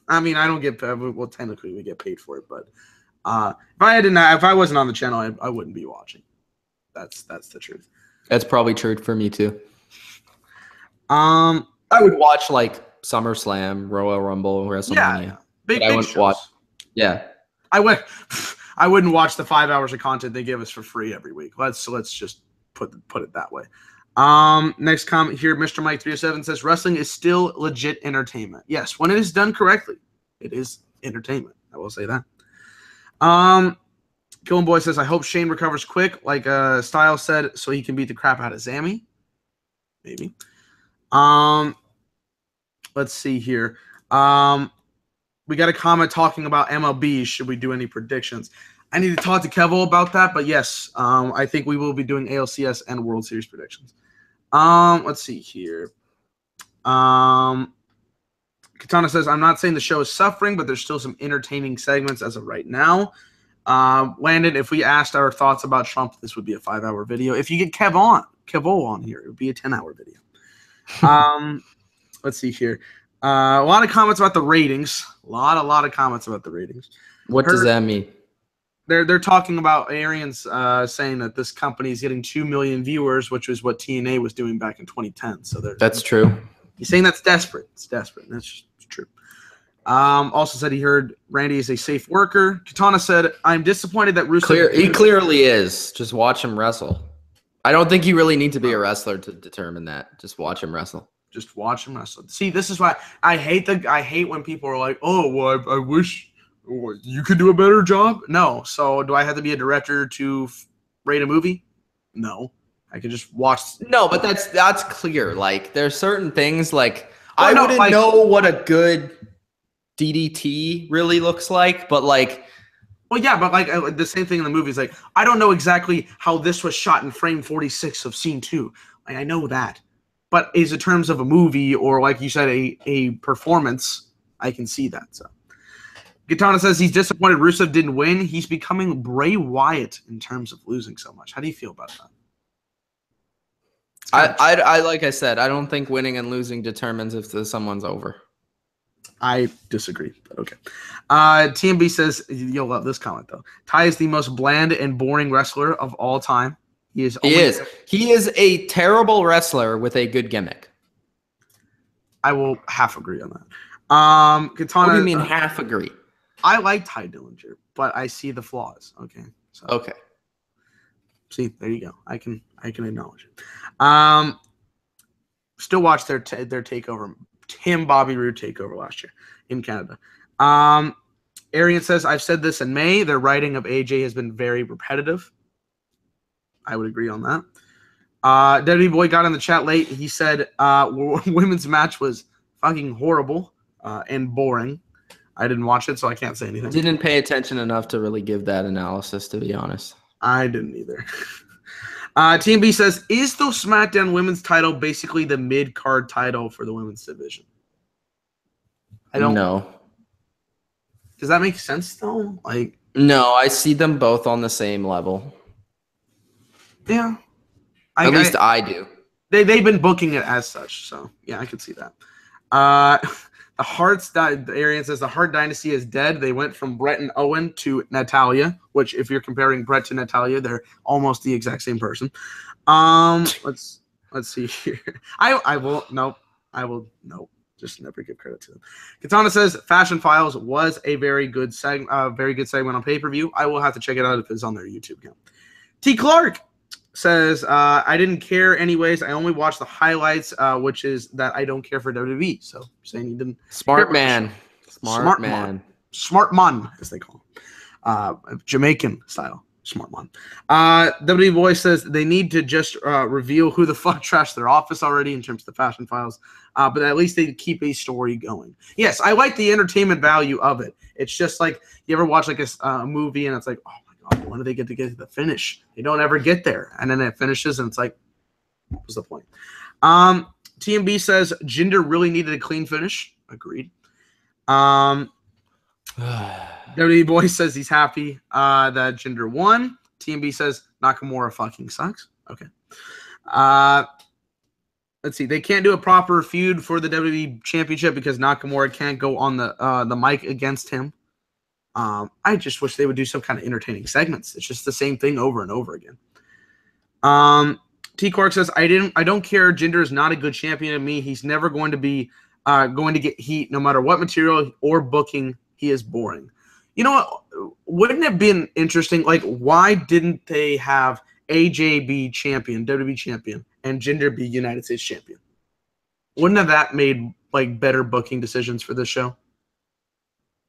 I mean, I don't get paid. Well, technically we get paid for it, but if I wasn't on the channel, I wouldn't be watching. That's the truth. That's probably true for me too. I would watch like SummerSlam, Royal Rumble, WrestleMania. Yeah. Big shows. Yeah. I wouldn't watch the 5 hours of content they give us for free every week. Let's just put it that way. Next comment here, Mr. Mike 307 says wrestling is still legit entertainment. Yes, when it is done correctly, it is entertainment. I will say that. Killin' Boy says, I hope Shane recovers quick, like Styles said, so he can beat the crap out of Sami. Maybe. Let's see here. We got a comment talking about MLB. Should we do any predictions? I need to talk to Kevo about that, but yes, I think we will be doing ALCS and World Series predictions. Let's see here. Katana says, I'm not saying the show is suffering, but there's still some entertaining segments as of right now. Landon, if we asked our thoughts about Trump, this would be a 5-hour video. If you get Kevo on here, it would be a 10-hour video. Let's see here. A lot of comments about the ratings. A lot of comments about the ratings. What does that mean? They're talking about Arians saying that this company is getting 2 million viewers, which was what TNA was doing back in 2010. So that's true. He's saying that's desperate. It's desperate. That's just true. Also said he heard Randy is a safe worker. Katana said, I'm disappointed that Rusev... He clearly is. Just watch him wrestle. I don't think you really need to be a wrestler to determine that. Just watch him wrestle. just watch him wrestle. See, this is why I hate when people are like, "Oh, well, I wish you could do a better job." No. So, do I have to be a director to rate a movie? No. I could just watch. No, but that's clear. Like, there's certain things like I wouldn't know what a good DDT really looks like, but like. Well, yeah, but like the same thing in the movies. Like, I don't know exactly how this was shot in frame 46 of scene 2. Like, I know that, but is in terms of a movie or like you said, a performance, I can see that. So, Katana says he's disappointed Rusev didn't win. He's becoming Bray Wyatt in terms of losing so much. How do you feel about that? I like I said, I don't think winning and losing determines if someone's over. I disagree, but okay. TMB says, you'll love this comment, though. Ty is the most bland and boring wrestler of all time. He is a terrible wrestler with a good gimmick. I will half agree on that. Katana, what do you mean half agree? I like Ty Dillinger, but I see the flaws. Okay. So. Okay. See, there you go. I can acknowledge it. Still watch their takeover. Tim Bobby Roode takeover last year in Canada. Arian says, I've said this in May. Their writing of AJ has been very repetitive. I would agree on that. WWE Boy got in the chat late. He said women's match was fucking horrible and boring. I didn't watch it, so I can't say anything. Didn't pay attention enough to really give that analysis, to be honest. I didn't either. TMB says, is the SmackDown women's title basically the mid-card title for the women's division? I don't know. Does that make sense, though? Like, no, I see them both on the same level. Yeah. At least I do. They've been booking it as such, so yeah, I could see that. The Hart's Arian says the Hart dynasty is dead. They went from Brett and Owen to Natalya, which if you're comparing Brett to Natalya, they're almost the exact same person. Let's see here. I will just never give credit to them. Katana says Fashion Files was a very good segment on pay-per-view. I will have to check it out if it's on their YouTube account. T. Clark says, I didn't care anyways. I only watched the highlights, which is that I don't care for WWE. So saying he didn't. Smart man, as they call him. Jamaican style. Smart man. WWE Boy says they need to just reveal who the fuck trashed their office already in terms of the Fashion Files. But at least they keep a story going. Yes, I like the entertainment value of it. It's just like you ever watch like a movie and it's like, oh, when do they get to the finish? They don't ever get there. And then it finishes, and it's like, what was the point? TMB says Jinder really needed a clean finish. Agreed. WWE Boy says he's happy that Jinder won. TMB says Nakamura fucking sucks. Okay. Let's see. They can't do a proper feud for the WWE Championship because Nakamura can't go on the mic against him. I just wish they would do some kind of entertaining segments. It's just the same thing over and over again. T. Clark says, I don't care. Jinder is not a good champion to me. He's never going to be going to get heat no matter what material or booking. He is boring. You know what? Wouldn't it have been interesting? Like, why didn't they have AJ be champion, WWE champion, and Jinder be United States champion? Wouldn't have that made like better booking decisions for this show?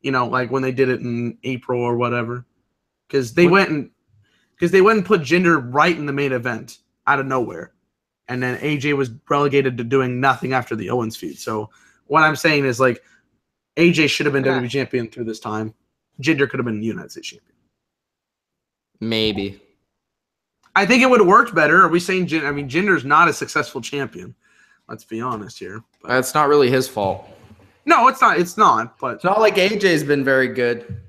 You know, like when they did it in April or whatever, because they went and put Jinder right in the main event out of nowhere, and then AJ was relegated to doing nothing after the Owens feud. So what I'm saying is like AJ should have been WWE champion through this time. Jinder could have been United States champion. Maybe. I think it would have worked better. Are we saying Jinder? I mean, Jinder's not a successful champion. Let's be honest here. But that's not really his fault. No, it's not. It's not. But it's not like AJ's been very good.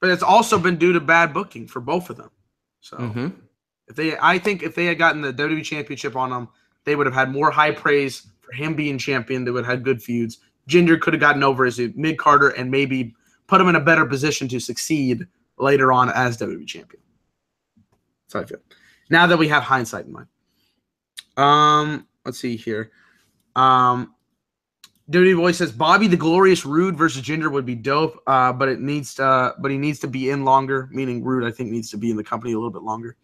But it's also been due to bad booking for both of them. So I think if they had gotten the WWE Championship on them, they would have had more high praise for him being champion. They would have had good feuds. Jinder could have gotten over as a mid-carder and maybe put him in a better position to succeed later on as WWE champion. That's how I feel. Now that we have hindsight in mind. Let's see here. WWE Boy says Bobby the Glorious Rude versus Jinder would be dope, but he needs to be in longer. Meaning Rude, I think, needs to be in the company a little bit longer.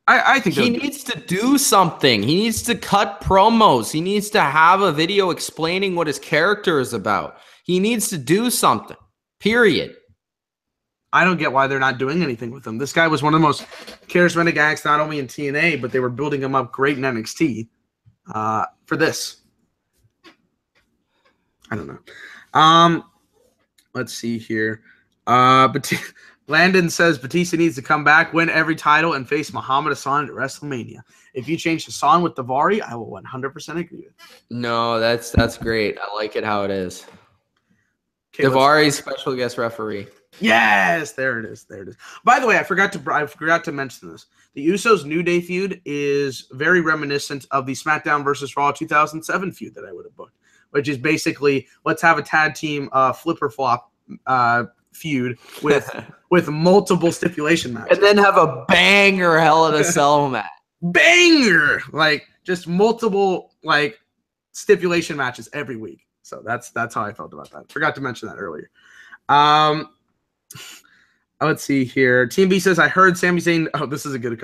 I think he needs to do something. He needs to cut promos. He needs to have a video explaining what his character is about. He needs to do something, period. I don't get why they're not doing anything with him. This guy was one of the most charismatic acts, not only in TNA, but they were building him up great in NXT for this. I don't know. Let's see here. Landon says Batista needs to come back, win every title, and face Muhammad Hassan at WrestleMania. If you change Hassan with Daivari, I will 100% agree with. No, that's great. I like it how it is. Okay, Daivari's special guest referee. Yes, there it is. There it is. By the way, I forgot to mention this. The Usos New Day feud is very reminiscent of the SmackDown versus Raw 2007 feud that I would have booked, which is basically let's have a tag team flipper flop feud with multiple stipulation matches, and then have a banger Hell in a Cell match. Banger, like just multiple like stipulation matches every week. So that's how I felt about that. Forgot to mention that earlier. Let's see here. Team B says I heard Sami Zayn. Oh, this is a good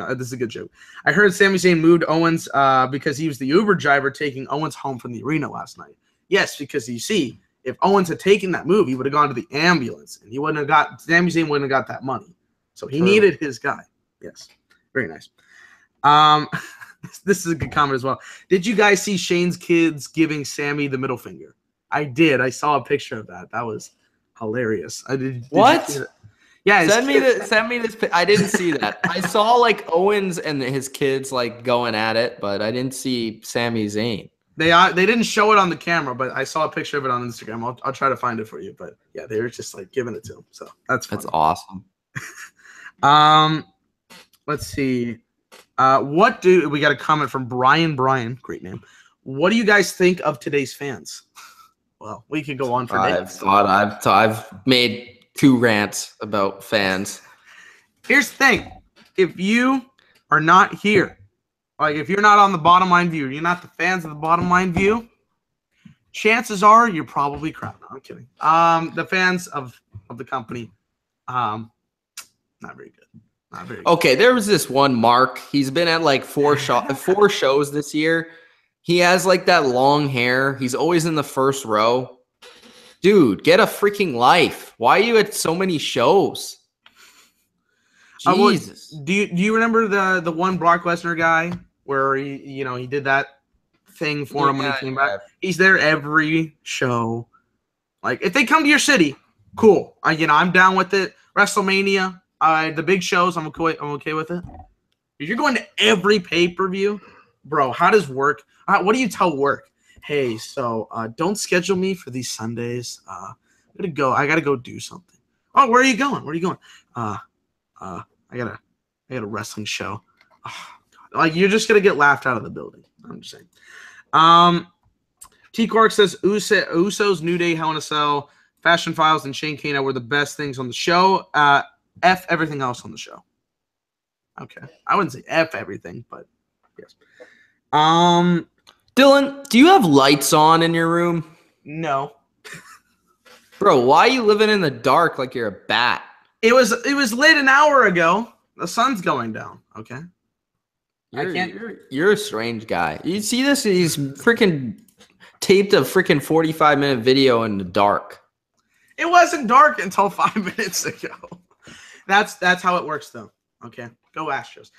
joke. I heard Sami Zayn moved Owens because he was the Uber driver taking Owens home from the arena last night. Yes, because you see, if Owens had taken that move, he would have gone to the ambulance, and Sami Zayn wouldn't have got that money. So he needed his guy. Yes, very nice. This is a good comment as well. Did you guys see Shane's kids giving Sami the middle finger? I did. I saw a picture of that. That was hilarious. Did what? Yeah, send me this. I didn't see that. I saw like Owens and his kids like going at it, but I didn't see Sami Zayn. They didn't show it on the camera, but I saw a picture of it on Instagram. I'll try to find it for you. But yeah, they were just like giving it to him. So that's awesome. Let's see. We got a comment from Brian? Great name. What do you guys think of today's fans? Well, we could go on for days. I've made 2 rants about fans. Here's the thing. If you are not here, like if you're not on the Bottom Line View, you're not the fans of the Bottom Line View, chances are you're probably crap. No, I'm kidding. The fans of the company, not very good. Not very good. Okay, there was this one Mark. He's been at like 4 shows this year. He has like that long hair. He's always in the first row. Dude, get a freaking life. Why are you at so many shows? Jesus. Do you remember the one Brock Lesnar guy where he did that thing for him when he came back? He's there every show. Like if they come to your city, cool. I'm down with it. WrestleMania, the big shows, I'm okay with it. If you're going to every pay-per-view, bro, how does work? What do you tell work? Hey, so don't schedule me for these Sundays. I gotta go do something. Oh, where are you going? I got a wrestling show. Oh, God. Like you're just gonna get laughed out of the building. I'm just saying. T. Clark says Usos, New Day, Hell in a Cell, Fashion Files, and Shane Kano were the best things on the show. F everything else on the show. Okay, I wouldn't say F everything, but yes. Dylan, do you have lights on in your room? No. Bro, why are you living in the dark like you're a bat? It was lit an hour ago. The sun's going down. Okay. You're a strange guy. You see this? He's freaking taped a freaking 45-minute video in the dark. It wasn't dark until 5 minutes ago. That's how it works though. Okay. Go Astros.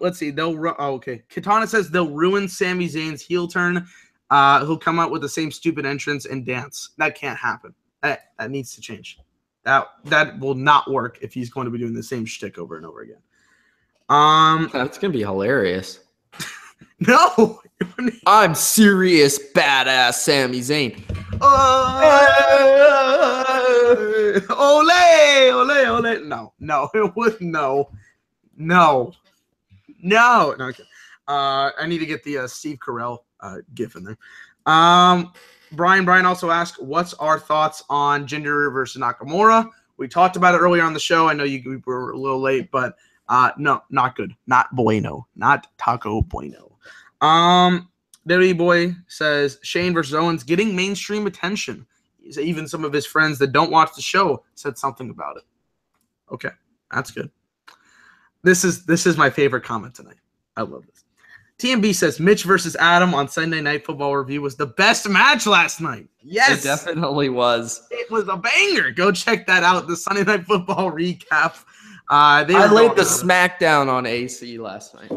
Let's see. Okay. Katana says they'll ruin Sami Zayn's heel turn. He'll come out with the same stupid entrance and dance. That can't happen. That needs to change. That will not work if he's going to be doing the same shtick over and over again. That's gonna be hilarious. No, I'm serious, badass Sami Zayn. Ole. No, it was no. Okay. I need to get the Steve Carell gif in there. Brian also asked, what's our thoughts on Jinder versus Nakamura? We talked about it earlier on the show. I know you were a little late, but no, not good. Not bueno. Not taco bueno. WWE Boy says Shane versus Owens getting mainstream attention. Even some of his friends that don't watch the show said something about it. Okay, that's good. This is my favorite comment tonight. I love this. TMB says Mitch versus Adam on Sunday Night Football Review was the best match last night. Yes, it definitely was. It was a banger. Go check that out. The Sunday Night Football recap. I laid the SmackDown on AC last night.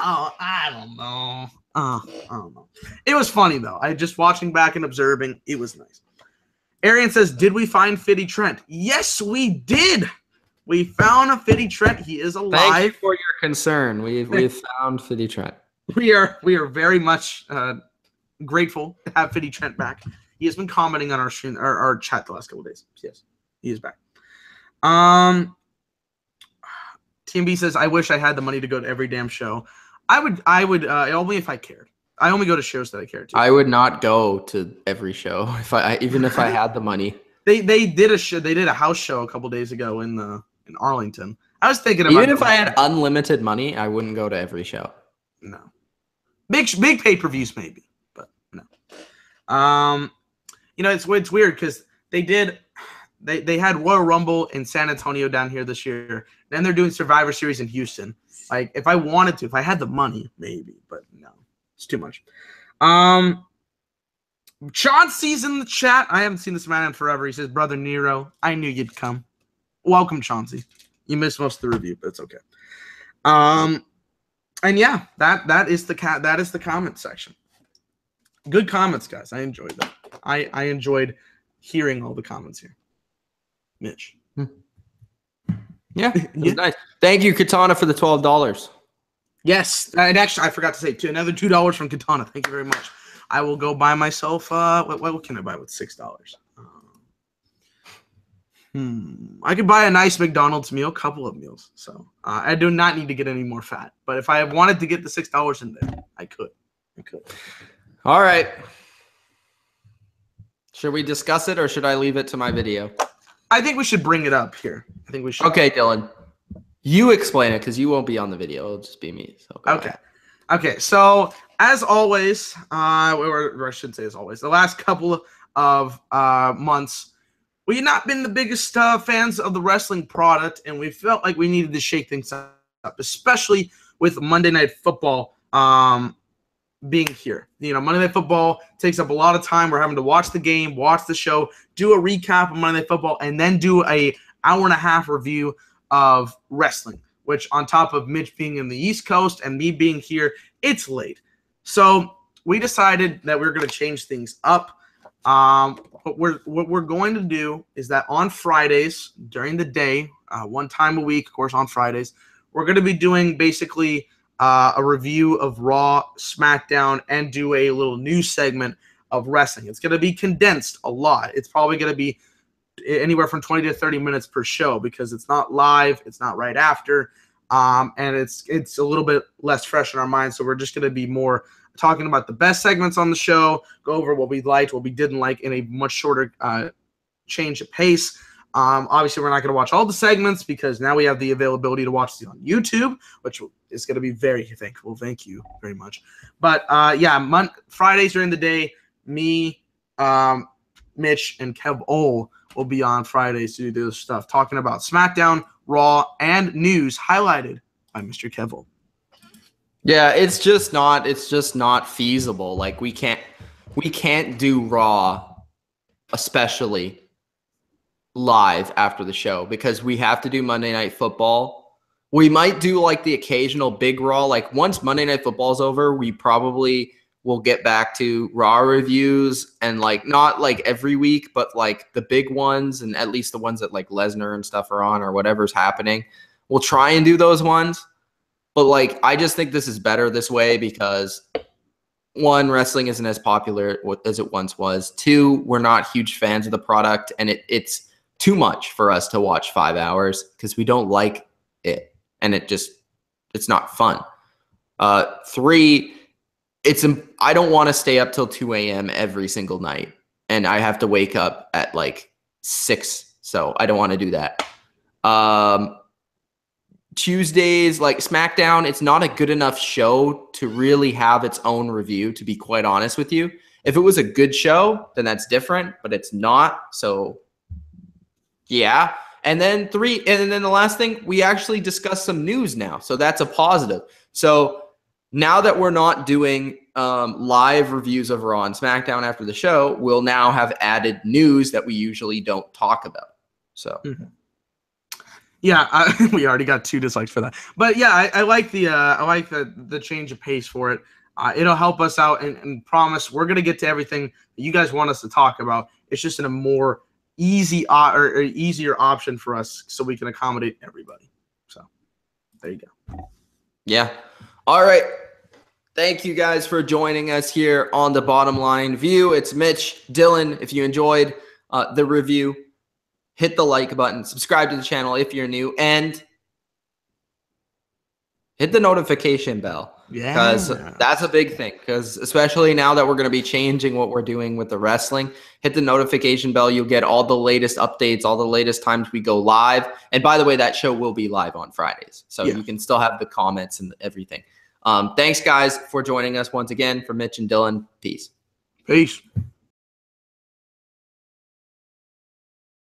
I don't know. It was funny though. I just watching back and observing. It was nice. Arian says, "Did we find Fitty Trent?" Yes, we did. We found a Fitty Trent. He is alive. Thank you for your concern. We've found Fitty Trent. We are very much grateful to have Fitty Trent back. He has been commenting on our stream, our chat the last couple of days. Yes, he is back. TMB says, "I wish I had the money to go to every damn show." I would only if I cared. I only go to shows that I care to. I would not go to every show even if I had the money. They did a show. They did a house show a couple days ago in Arlington. I was thinking about even if I had unlimited money, I wouldn't go to every show. No, big pay-per-views maybe, but no. It's weird because they had Royal Rumble in San Antonio down here this year. Then they're doing Survivor Series in Houston. Like if I wanted to, if I had the money, maybe, but no, it's too much. Chauncey's in the chat. I haven't seen this man in forever. He says, "Brother Nero, I knew you'd come." Welcome, Chauncey. You missed most of the review, but it's okay. And yeah, that is the comment section. Good comments, guys. I enjoyed that. I enjoyed hearing all the comments here. Mitch. Yeah, it was nice. Thank you, Katana, for the $12. Yes, and actually, I forgot to say another $2 from Katana. Thank you very much. I will go buy myself. What can I buy with $6? I could buy a nice McDonald's meal, couple of meals. So I do not need to get any more fat. But if I wanted to get the $6 in there, I could. All right. Should we discuss it or should I leave it to my video? I think we should bring it up here. I think we should. Okay, Dylan. You explain it because you won't be on the video. It'll just be me. So Okay. So as always, or I shouldn't say as always, the last couple of months, we have not been the biggest fans of the wrestling product, and we felt like we needed to shake things up, especially with Monday Night Football being here. Monday Night Football takes up a lot of time. We're having to watch the game, watch the show, do a recap of Monday Night Football, and then do a hour-and-a-half review of wrestling, which on top of Mitch being in the East Coast and me being here, it's late. So we decided that we're going to change things up. What we're going to do is that on Fridays during the day, one time a week, of course, on Fridays, we're going to be doing basically a review of Raw, SmackDown, and do a little news segment of wrestling. It's going to be condensed a lot. It's probably going to be anywhere from 20 to 30 minutes per show because it's not live, it's not right after, and it's a little bit less fresh in our minds. So we're just going to be more talking about the best segments on the show, go over what we liked, what we didn't like in a much shorter change of pace. Obviously, we're not going to watch all the segments because now we have the availability to watch these on YouTube, which is going to be very thankful. Thank you very much. But Fridays during the day, me, Mitch, and Kev Ole will be on Fridays to do this stuff, talking about SmackDown, Raw, and news highlighted by Mr. Kev Ole. Yeah, it's just not feasible. Like we can't do Raw, especially live after the show because we have to do Monday Night Football. We might do like the occasional big Raw. Like once Monday Night Football is over, we probably will get back to Raw reviews and like not like every week, but like the big ones and at least the ones that like Lesnar and stuff are on or whatever's happening. We'll try and do those ones. But like I just think this is better this way because one, wrestling isn't as popular as it once was. Two, we're not huge fans of the product and it's too much for us to watch 5 hours because we don't like it and it's not fun. Three, I don't want to stay up till 2 a.m. every single night and I have to wake up at like 6. So I don't want to do that. Tuesdays, like SmackDown, it's not a good enough show to really have its own review, to be quite honest with you. If it was a good show, then that's different, but it's not. So, yeah. And then the last thing, we actually discussed some news now. So that's a positive. So now that we're not doing live reviews of Raw and SmackDown after the show, we'll now have added news that we usually don't talk about. So. Yeah, we already got 2 dislikes for that. But yeah, I like the change of pace for it. It'll help us out, and promise we're gonna get to everything that you guys want us to talk about. It's just in a more easier option for us, so we can accommodate everybody. So there you go. Yeah. All right. Thank you guys for joining us here on the Bottom Line View. It's Mitch, Dylan. If you enjoyed the review, hit the like button, subscribe to the channel if you're new, and hit the notification bell. Yeah. Because that's a big thing. Because especially now that we're going to be changing what we're doing with the wrestling, hit the notification bell. You'll get all the latest updates, all the latest times we go live. And by the way, that show will be live on Fridays. So you can still have the comments and everything. Thanks, guys, for joining us once again. For Mitch and Dylan, peace. Peace.